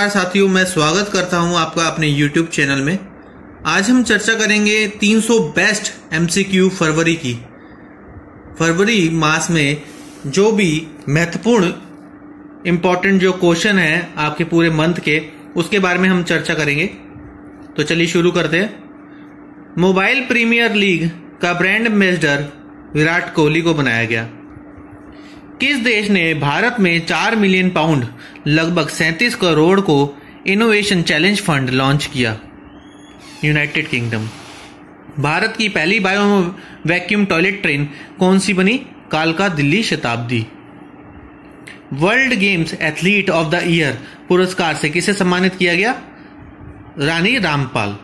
नमस्कार साथियों, मैं स्वागत करता हूं आपका अपने YouTube चैनल में। आज हम चर्चा करेंगे 300 बेस्ट MCQ फरवरी की। फरवरी मास में जो भी महत्वपूर्ण इम्पोर्टेंट जो क्वेश्चन है आपके पूरे मंथ के, उसके बारे में हम चर्चा करेंगे। तो चलिए शुरू करते हैं। मोबाइल प्रीमियर लीग का ब्रांड एम्बेसडर विराट कोहली को बनाया गया। किस देश ने भारत में 4 मिलियन पाउंड लगभग 37 करोड़ को इनोवेशन चैलेंज फंड लॉन्च किया? United Kingdom. भारत की पहली बायो वैक्यूम टॉयलेट ट्रेन कौन सी बनी? कालका Delhi Shatabdi. World games athlete of the year पुरस्कार से किसे सम्मानित किया गया? रानी रामपाल।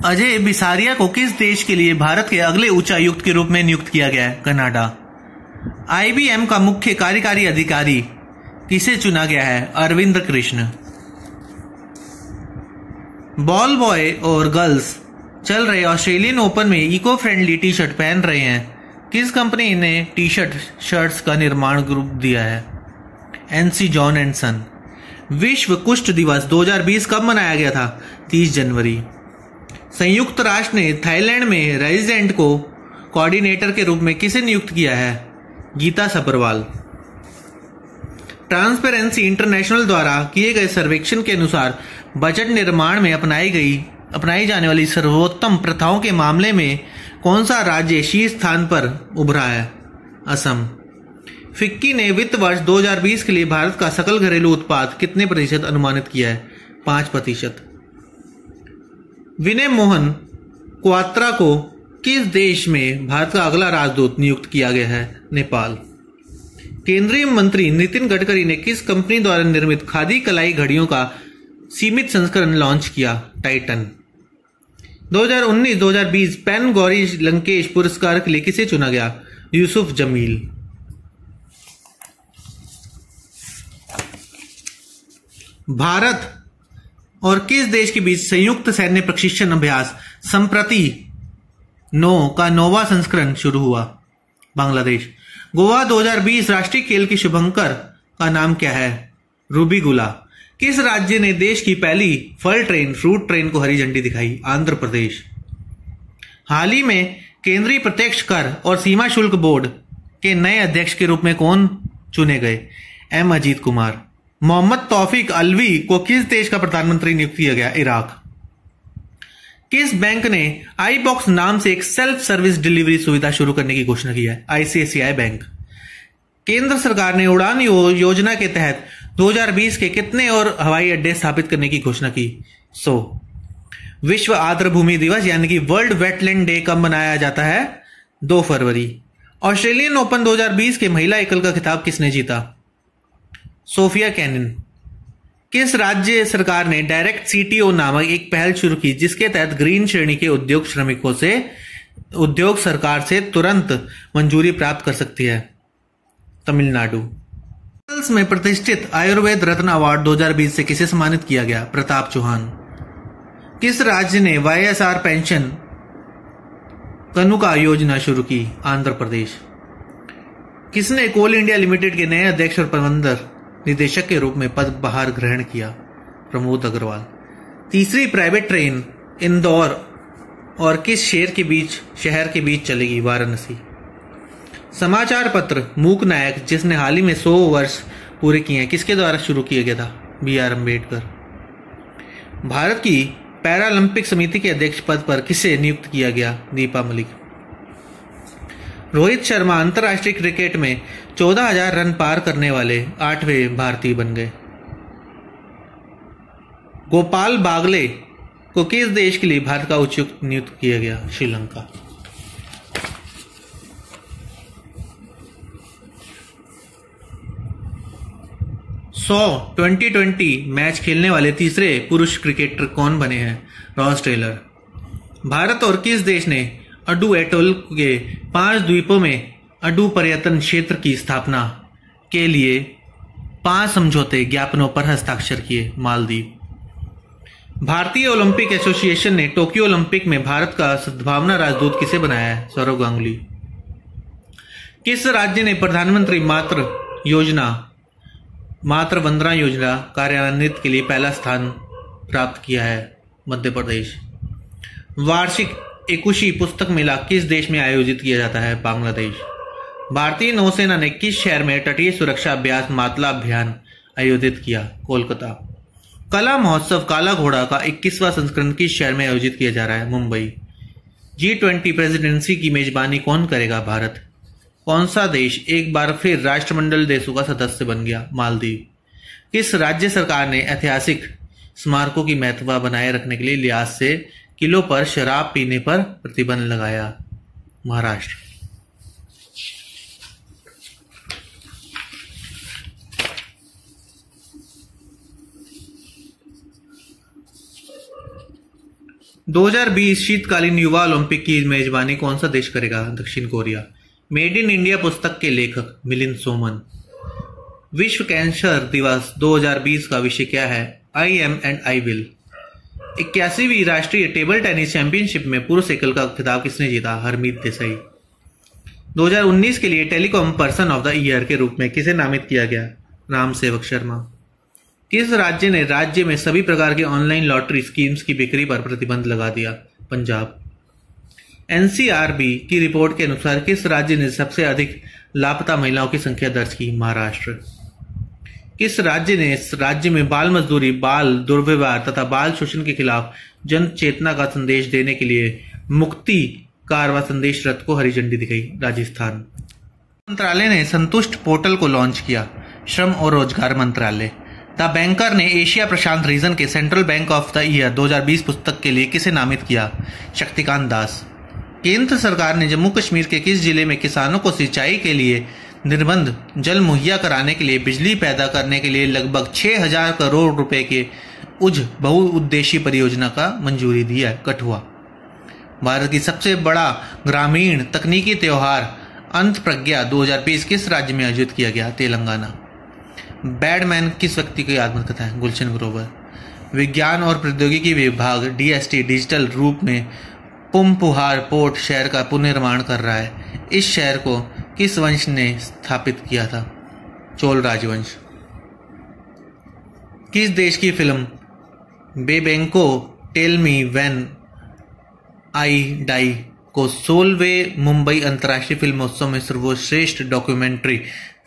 अजय बिसारिया को किस देश के लिए भारत के अगले उच्चायुक्त के रूप में नियुक्त किया गया है? कनाडा। IBM का मुख्य कार्यकारी अधिकारी किसे चुना गया है? अरविंद कृष्ण। बॉल बॉय और गर्ल्स चल रहे ऑस्ट्रेलियन ओपन में इको फ्रेंडली टी शर्ट पहन रहे हैं। किस कंपनी ने टी शर्ट्स का निर्माण ग्रुप दिया है? NC जॉन एंड सन। विश्व कुष्ठ दिवस 2020 कब मनाया गया था? 30 जनवरी। संयुक्त राष्ट्र ने थाईलैंड में रेजिडेंट को कोऑर्डिनेटर के रूप में किसे नियुक्त किया है? गीता सब्रवाल। ट्रांसपेरेंसी इंटरनेशनल द्वारा किए गए सर्वेक्षण के अनुसार बजट निर्माण में अपनाई जाने वाली सर्वोत्तम प्रथाओं के मामले में कौन सा राज्य शीर्ष स्थान पर उभरा है? असम। फिक्की ने वित्त वर्ष 2020 के लिए भारत का सकल घरेलू उत्पाद कितने प्रतिशत अनुमानित किया है? 5%। विनय मोहन क्वात्रा को किस देश में भारत का अगला राजदूत नियुक्त किया गया है? नेपाल। केंद्रीय मंत्री नितिन गडकरी ने किस कंपनी द्वारा निर्मित खादी कलाई घड़ियों का सीमित संस्करण लॉन्च किया? टाइटन। 2019-2020 पेन गौरी लंकेश पुरस्कार के लिए किसे चुना गया? यूसुफ जमील। भारत और किस देश के बीच संयुक्त सैन्य प्रशिक्षण अभ्यास संप्रति 9 का 9वां संस्करण शुरू हुआ? बांग्लादेश। गोवा 2020 राष्ट्रीय खेल के शुभंकर का नाम क्या है? रूबी गुला। किस राज्य ने देश की पहली फ्रूट ट्रेन को हरी झंडी दिखाई? आंध्र प्रदेश। हाल ही में केंद्रीय प्रत्यक्ष कर और सीमा शुल्क बोर्ड के नए अध्यक्ष के रूप में कौन चुने गए? M अजीत कुमार। मोहम्मद तौफीक अलवी को किस देश का प्रधानमंत्री नियुक्त किया गया? इराक। किस बैंक ने iBox नाम से एक सेल्फ सर्विस डिलीवरी सुविधा शुरू करने की घोषणा की है? ICICI bank. केंद्र सरकार ने उड़ान योजना के तहत 2020 के कितने और हवाई अड्डे स्थापित करने की घोषणा की? 100। विश्व आर्द्रभूमि दिवस यानी कि वर्ल्ड वेटलैंड डे कब मनाया जाता है? 2 फरवरी। ऑस्ट्रेलियन ओपन 2020 के महिला एकल का खिताब किसने जीता? Sofia Kenin. किस राज्य सरकार ने डायरेक्ट CTO नामक एक पहल शुरू की जिसके तहत ग्रीन श्रेणी के उद्योग श्रमिकों से उद्योग सरकार से तुरंत मंजूरी प्राप्त कर सकती है? तमिलनाडु। में प्रतिष्ठित आयुर्वेद रत्न अवार्ड 2020 से किसे सम्मानित किया गया? प्रताप चौहान। किस राज्य ने YSR पेंशन कनुका योजना शुरू की? आंध्र प्रदेश। किसने कोल इंडिया लिमिटेड के नए अध्यक्ष और प्रबंधक निदेशक के रूप में पदभार ग्रहण किया? प्रमोद अग्रवाल। तीसरी प्राइवेट ट्रेन इंदौर और किस शहर के बीच चलेगी? वाराणसी। समाचार पत्र मूक नायक जिसने हाल ही में 100 वर्ष पूरे किए हैं, किसके द्वारा शुरू किया गया था? BR अम्बेडकर। भारत की पैरालंपिक समिति के अध्यक्ष पद पर किसे नियुक्त किया गया? दीपा मलिक। रोहित शर्मा अंतर्राष्ट्रीय क्रिकेट में 14,000 रन पार करने वाले 8वें भारतीय बन गए। गोपाल बागले को किस देश के लिए भारत का उच्चायुक्त नियुक्त किया गया? श्रीलंका। सौ 2020 मैच खेलने वाले तीसरे पुरुष क्रिकेटर कौन बने हैं? Ross Taylor. भारत और किस देश ने अडू एटोल के 5 द्वीपों में अडू पर्यटन क्षेत्र की स्थापना के लिए 5 समझौते ज्ञापनों पर हस्ताक्षर किए? मालदीव। भारतीय ओलंपिक एसोसिएशन ने टोक्यो ओलंपिक में भारत का सद्भावना राजदूत किसे बनाया है? सौरव गांगुली। किस राज्य ने प्रधानमंत्री मातृ वंदना योजना कार्यान्वित के लिए पहला स्थान प्राप्त किया है? मध्य प्रदेश। वार्षिक एकुशी पुस्तक मेला किस देश में आयोजित किया जाता है? बांग्लादेश। भारतीय नौसेना ने किस शहर में तटीय सुरक्षा अभ्यास मातला अभियान आयोजित किया? कोलकाता। कला महोत्सव काला घोड़ा का 21वां संस्करण किस शहर में आयोजित किया जा रहा है? मुंबई। G20 प्रेसिडेंसी की मेजबानी कौन करेगा? भारत। कौन सा देश एक बार फिर राष्ट्रमंडल देशों का सदस्य बन गया? मालदीव। किस राज्य सरकार ने ऐतिहासिक स्मारकों की महत्व बनाए रखने के लिए लिहाज से किलो पर शराब पीने पर प्रतिबंध लगाया? महाराष्ट्र। – 2020 शीतकालीन युवा ओलंपिक की मेजबानी कौन सा देश करेगा? दक्षिण कोरिया। मेड इन इंडिया पुस्तक के लेखक मिलिंद सोमन। विश्व कैंसर दिवस 2020 का विषय क्या है? I am and I will. 81वीं राष्ट्रीय टेबल टेनिस चैंपियनशिप में पुरुष एकल का खिताब किसने जीता? हरमीत देसाई। 2019 के लिए telecom person of the year के रूप में किसे नामित किया गया? राम सेवक शर्मा। किस राज्य ने राज्य में सभी प्रकार के ऑनलाइन लॉटरी स्कीम्स की बिक्री पर प्रतिबंध लगा दिया? पंजाब। एनसीआरबी की रिपोर्ट के अनुसार किस राज्य ने सबसे अधिक लापता महिलाओं की संख्या दर्ज की? महाराष्ट्र। किस राज्य ने इस राज्य में बाल मजदूरी, बाल दुर्व्यवहार तथा बाल शोषण के खिलाफ जन चेतना का संदेश देने के लिए मुक्ति कारवा संदेश रथ को हरी झंडी दिखाई? राजस्थान। मंत्रालय ने संतुष्ट पोर्टल को लॉन्च किया? श्रम और रोजगार मंत्रालय। द बैंकर ने एशिया प्रशांत रीजन के central bank of the year 2020 पुस्तक के लिए किसे नामित किया? शक्तिकांत दास। केंद्र सरकार ने जम्मू कश्मीर के किस जिले में किसानों को सिंचाई के लिए निर्बाध जल मुहैया कराने के लिए बिजली पैदा करने के लिए लगभग 6000 करोड़ रुपए के बहुउद्देशीय परियोजना का मंजूरी दी है? कठुआ। भारत की सबसे बड़ा ग्रामीण तकनीकी त्योहार अंत प्रज्ञा 2020 किस राज्य में आयोजित किया गया? तेलंगाना। बैडमैन किस व्यक्ति की आत्मकथा है? गुलशन ग्रोवर। विज्ञान और प्रौद्योगिकी विभाग डीएसटी डिजिटल रूप में पुमपुहार पोर्ट शहर का पुनर्निर्माण कर रहा है। इस शहर को किस वंश ने स्थापित किया था? चोल राजवंश। किस देश की film Babenco tell me when I die को 16वें मुंबई अंतर्राष्ट्रीय फिल्मोत्सव में सर्वश्रेष्ठ डॉक्यूमेंट्री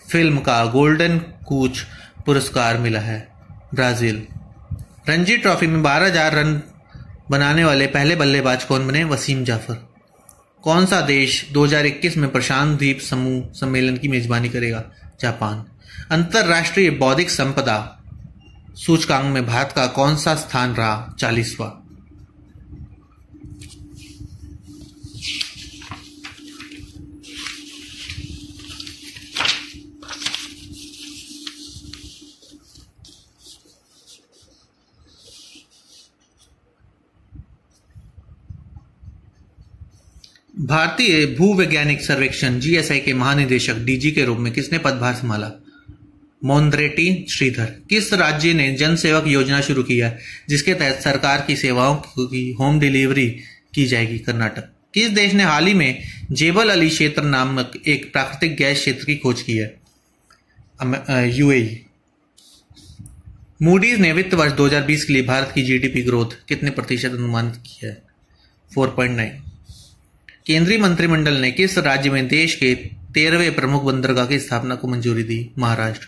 फिल्म का गोल्डन कूच पुरस्कार मिला है? ब्राजील। रणजी ट्रॉफी में 12,000 रन बनाने वाले पहले बल्लेबाज कौन बने? वसीम जाफर। कौन सा देश 2021 में प्रशांत द्वीप समूह सम्मेलन की मेजबानी करेगा? जापान। अंतरराष्ट्रीय बौद्धिक संपदा सूचकांक में भारत का कौन सा स्थान रहा? 40वां। भारतीय भूवैज्ञानिक सर्वेक्षण जीएसआई के महानिदेशक डीजी के रूप में किसने पदभार संभाला? मोन्द्रेटी श्रीधर। किस राज्य ने जन सेवक योजना शुरू की है जिसके तहत सरकार की सेवाओं की होम डिलीवरी की जाएगी? कर्नाटक। किस देश ने हाल ही में जेबल अली क्षेत्र नामक एक प्राकृतिक गैस क्षेत्र की खोज की है? यूएई। मूडीज ने वित्त वर्ष 2020 के लिए भारत की जीडीपी ग्रोथ कितने प्रतिशत अनुमानित की है? 4.9। केंद्रीय मंत्रिमंडल ने किस राज्य में देश के 13वें प्रमुख बंदरगाह की स्थापना को मंजूरी दी? महाराष्ट्र।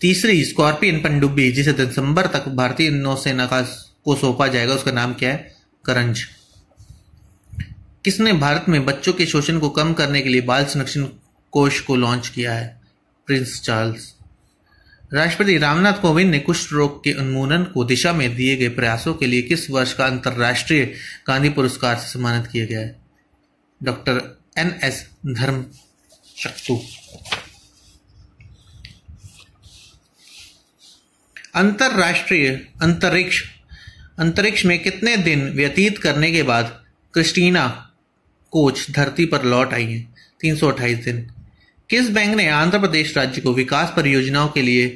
तीसरी स्कॉर्पियन पनडुब्बी जिसे दिसंबर तक भारतीय नौसेना को सौंपा जाएगा उसका नाम क्या है? करंज। किसने भारत में बच्चों के शोषण को कम करने के लिए बाल संरक्षण कोष को लॉन्च किया है? Prince Charles. राष्ट्रपति रामनाथ कोविंद ने कुष्ठ रोग के उन्मूलन को दिशा में दिए गए प्रयासों के लिए किस वर्ष का अंतर्राष्ट्रीय गांधी पुरस्कार से सम्मानित किया गया है? Doctor NS Dharmshaktu. अंतर्राष्ट्रीय अंतरिक्ष में कितने दिन व्यतीत करने के बाद क्रिस्टीना कोच धरती पर लौट आई हैं? 328 दिन। किस बैंक ने आंध्र प्रदेश राज्य को विकास परियोजनाओं के लिए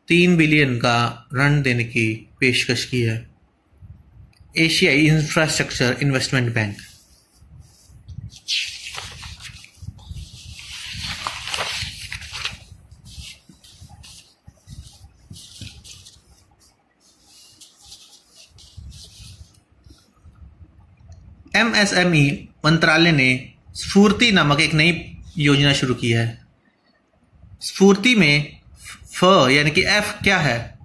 3 बिलियन का ऋण देने की पेशकश की है? एशियाई इंफ्रास्ट्रक्चर इन्वेस्टमेंट बैंक। एमएसएमई मंत्रालय ने स्फूर्ति नामक एक नई योजना शुरू की है। स्फूर्ति में फ यानी कि एफ क्या है?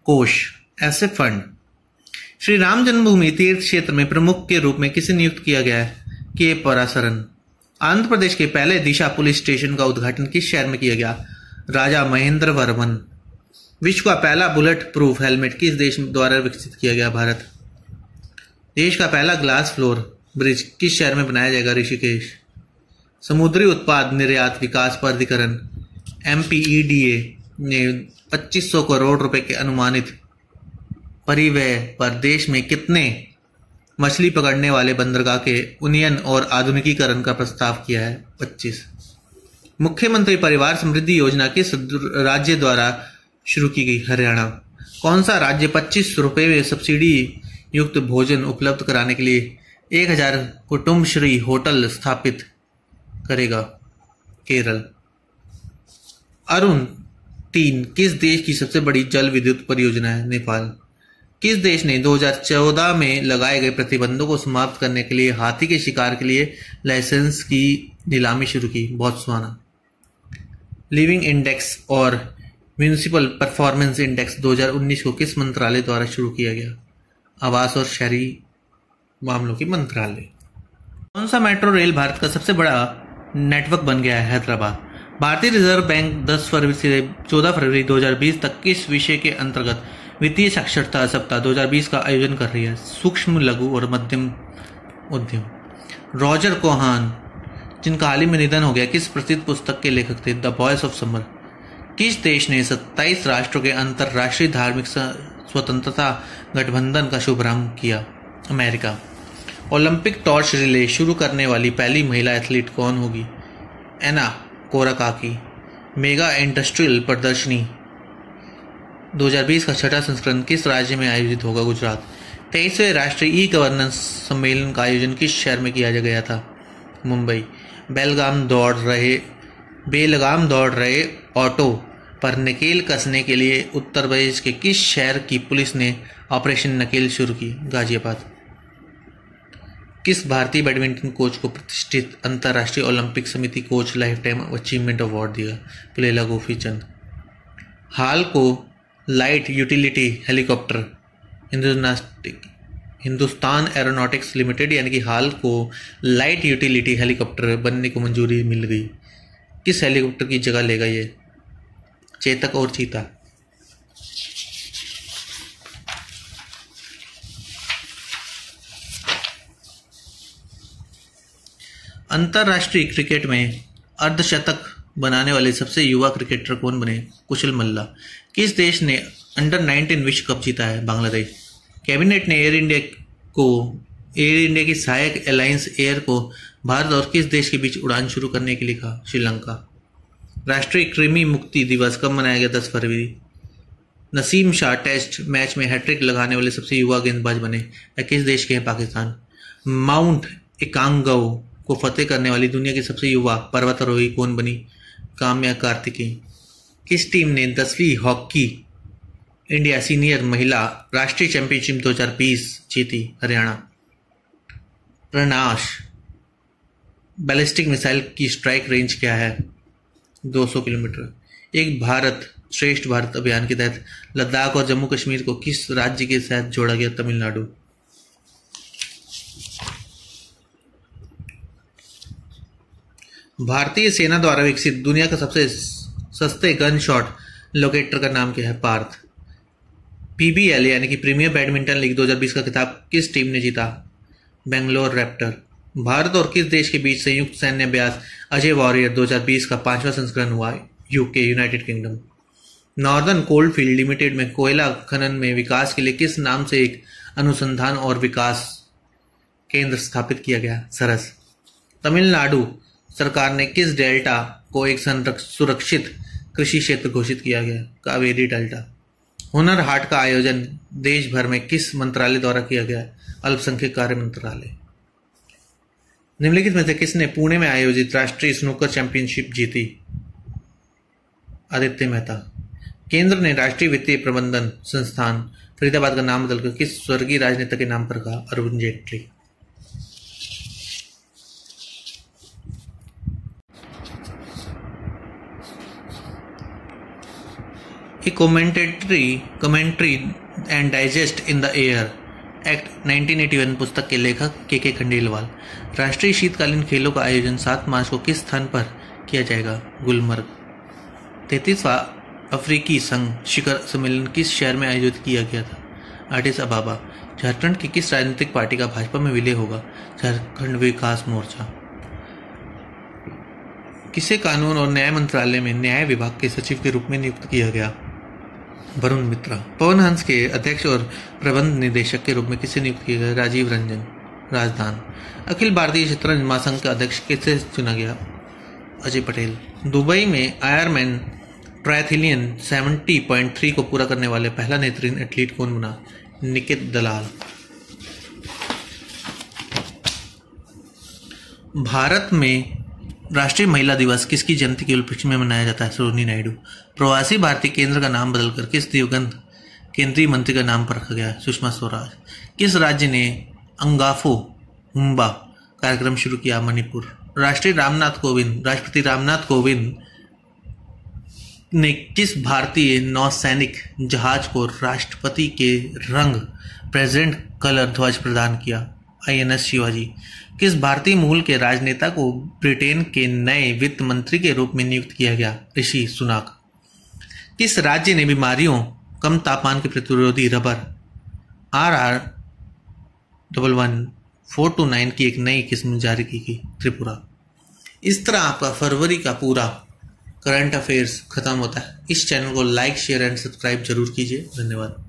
कोष, ऐसे फंड। श्री राम जन्मभूमि तीर्थ क्षेत्र में प्रमुख के रूप में किसे नियुक्त किया गया है? के पराशरन। आंध्र प्रदेश के पहले दिशा पुलिस स्टेशन का उद्घाटन किस शहर में किया गया? राजा महेंद्र वर्मन। विश्व का पहला बुलेट प्रूफ हेलमेट किस देश द्वारा विकसित किया गया? भारत। देश का पहला ग्लास फ्लोर ब्रिज किस शहर में बनाया जाएगा? ऋषिकेश। समुद्री उत्पाद निर्यात विकास प्राधिकरण MPEDA ने 2500 करोड़ रुपए के अनुमानित परिव्यय पर देश में कितने मछली पकड़ने वाले बंदरगाह के उन्नयन और आधुनिकीकरण का प्रस्ताव किया है? 25। मुख्यमंत्री परिवार समृद्धि योजना किस राज्य द्वारा शुरू की गई? हरियाणा। कौन सा राज्य 25 रुपये में सब्सिडी युक्त भोजन उपलब्ध कराने के लिए 1000 कुटुंबश्री होटल स्थापित करेगा? केरल। अरुण 3 किस देश की सबसे बड़ी जल विद्युत परियोजना है? नेपाल। किस देश ने 2014 में लगाए गए प्रतिबंधों को समाप्त करने के लिए हाथी के शिकार के लिए लाइसेंस की नीलामी शुरू की? बोत्सवाना। लिविंग इंडेक्स और म्यूनिसिपल परफॉर्मेंस इंडेक्स 2019 को किस मंत्रालय द्वारा शुरू किया गया? आवास और शहरी मामलों की मंत्रालय। कौन सा मेट्रो रेल भारत का सबसे बड़ा नेटवर्क बन गया है? हैदराबाद। भारतीय रिजर्व बैंक 10 फरवरी से 14 फरवरी 2020 तक किस विषय के अंतर्गत वित्तीय साक्षरता सप्ताह 2020 का आयोजन कर रही है? सूक्ष्म, लघु और मध्यम उद्यम। रॉजर कोहान जिनका हाल ही में निधन हो गया किस प्रसिद्ध पुस्तक के लेखक थे? The voice of summer. किस देश ने 27 राष्ट्रों के अंतर्राष्ट्रीय धार्मिक स्वतंत्रता गठबंधन का शुभारंभ किया? अमेरिका। ओलंपिक टॉर्च रिले शुरू करने वाली पहली महिला एथलीट कौन होगी? एना कोराकाकी। मेगा इंडस्ट्रियल प्रदर्शनी 2020 का छठा संस्करण किस राज्य में आयोजित होगा? गुजरात। 23वें राष्ट्रीय ई गवर्नेंस सम्मेलन का आयोजन किस शहर में किया गया था? मुंबई। बेलगाम दौड़ रहे ऑटो पर नकेल कसने के लिए उत्तर प्रदेश के किस शहर की पुलिस ने ऑपरेशन नकेल शुरू की? गाजियाबाद। किस भारतीय बैडमिंटन कोच को प्रतिष्ठित अंतर्राष्ट्रीय ओलंपिक समिति coach life time achievement award दिया? पुलेला गोपीचंद। हाल को light utility helicopter Hindustan aeronautics limited यानी कि हाल को लाइट यूटिलिटी हेलीकॉप्टर बनने को मंजूरी मिल गई। किस हेलीकॉप्टर की जगह लेगा ये? चेतक और चीता। अंतर्राष्ट्रीय क्रिकेट में अर्धशतक बनाने वाले सबसे युवा क्रिकेटर कौन बने? कुशल मल्ला। किस देश ने अंडर-19 विश्व कप जीता है? बांग्लादेश। कैबिनेट ने एयर इंडिया की सहायक एलायंस एयर को भारत और किस देश के बीच उड़ान शुरू करने के लिए कहा? श्रीलंका। राष्ट्रीय कृमि मुक्ति दिवस कब मनाया गया? 10 फरवरी। नसीम शाह टेस्ट मैच में हैट्रिक लगाने वाले सबसे युवा गेंदबाज बने? किस देश के हैं? पाकिस्तान। माउंट एकांगव को फतेह करने वाली दुनिया की सबसे युवा पर्वतारोही कौन बनी? काम्या कार्तिकेय। किस टीम ने 10वीं हॉकी इंडिया सीनियर महिला राष्ट्रीय चैंपियनशिप 2020 जीती? हरियाणा। प्रनाश बैलिस्टिक मिसाइल की स्ट्राइक रेंज क्या है? 200 किलोमीटर। एक भारत श्रेष्ठ भारत अभियान के तहत लद्दाख और जम्मू कश्मीर को किस राज्य के साथ जोड़ा गया? तमिलनाडु। भारतीय सेना द्वारा विकसित दुनिया का सबसे सस्ते गन शॉट लोकेटर का नाम क्या है? पार्थ। PBL यानी कि प्रीमियर बैडमिंटन लीग 2020 का खिताब किस टीम ने जीता? बेंगलोर रैप्टर। भारत और किस देश के बीच संयुक्त सैन्य अभ्यास अजय वॉरियर 2020 का 5वां संस्करण हुआ? UK United kingdom. Northern coalfield limited में कोयला खनन में विकास के लिए किस नाम से एक अनुसंधान और विकास केंद्र स्थापित किया गया? सरस। तमिलनाडु सरकार ने किस डेल्टा को एक सुरक्षित कृषि क्षेत्र घोषित किया गया? कावेरी डेल्टा। हुनर हाट का आयोजन देश भर में किस मंत्रालय द्वारा किया गया? अल्पसंख्यक कार्य मंत्रालय। निम्नलिखित में से किसने पुणे में आयोजित राष्ट्रीय स्नूकर चैंपियनशिप जीती? आदित्य मेहता। केंद्र ने राष्ट्रीय वित्तीय प्रबंधन संस्थान फरीदाबाद का नाम बदलकर किस स्वर्गीय राजनेता के नाम पर कहा? Arun Jaitley. A commentary and digest in the air act 1981 पुस्तक के लेखक के खंडेलवाल। राष्ट्रीय शीतकालीन खेलों का आयोजन 7 मार्च को किस स्थान पर किया जाएगा? गुलमर्ग। 33वां अफ्रीकी संघ शिखर सम्मेलन किस शहर में आयोजित किया गया था? एडिस अबाबा। झारखंड की किस राजनीतिक पार्टी का भाजपा में विलय होगा? झारखंड विकास मोर्चा। किसे कानून और न्याय मंत्रालय में न्याय विभाग के सचिव के रूप में नियुक्त किया गया? वरुण मित्रा। पवन हंस के अध्यक्ष और प्रबंध निदेशक के रूप में किसे नियुक्त किया गया? राजीव रंजन। राजदान। अखिल भारतीय शतरंज महासंघ का अध्यक्ष किसे चुना गया? अजय पटेल। दुबई में आयरमैन ट्रायथलियन 70.3 को पूरा करने वाले पहला नेत्रहीन एथलीट कौन बना? निकित दलाल। भारत में राष्ट्रीय महिला दिवस किसकी जयंती के उपलक्ष्य में मनाया जाता है? सरोजिनी नायडू। प्रवासी भारतीय केंद्र का नाम बदलकर किस दिवंगत केंद्रीय मंत्री का नाम पर रखा गया? सुषमा स्वराज। किस राज्य ने अंगाफो हुम्बा कार्यक्रम शुरू किया? मणिपुर। राष्ट्रपति रामनाथ कोविंद ने किस भारतीय नौसैनिक जहाज को राष्ट्रपति के रंग प्रेसिडेंट कलर ध्वज प्रदान किया? INS शिवाजी। किस भारतीय मूल के राजनेता को ब्रिटेन के नए वित्त मंत्री के रूप में नियुक्त किया गया? ऋषि सुनाक। किस राज्य ने बीमारियों कम तापमान के प्रतिरोधी रबर RR11429 की एक नई किस्म जारी की गई? त्रिपुरा। इस तरह आपका फरवरी का पूरा करंट अफेयर्स खत्म होता है। इस चैनल को लाइक, शेयर एंड सब्सक्राइब जरूर कीजिए। धन्यवाद।